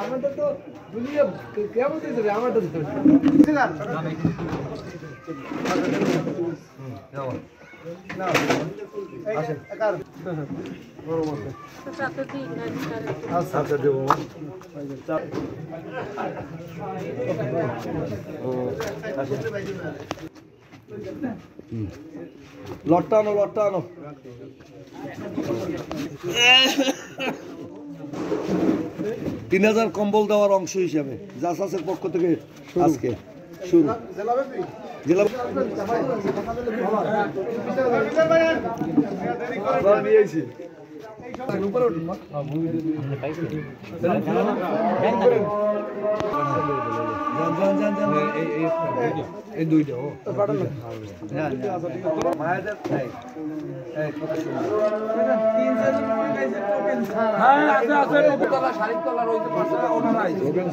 আমাদের তো দুনিয়া কেমন যাবে আমাদের আচ্ছা দেবো লটটা আনো 3000 কম্বল দেওয়ার অংশ হিসাবে জাসাসের পক্ষ থেকে আজকে শুরু জেলা নিয়েছি এই দুইটা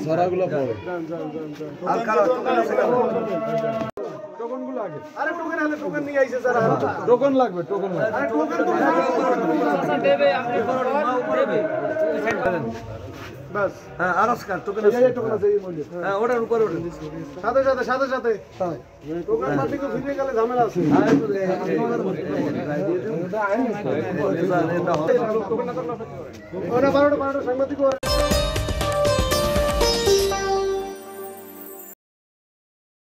সারাগুলো পড়ে আরে টোকেন হলে টোকেন নিয়ে আইছে স্যার টোকেন লাগবে আরে টোকেন তো দেবে আপনি দেবে বাস হ্যাঁ আরস্কার টোকেন আছে টোকেন আছে এই মূল্য হ্যাঁ ওটার উপরে ওটা সাথে হ্যাঁ টোকেন মাটি কো ফিরে গেলে ঝামেলা আছে ওটা 12টা সাংবাদিক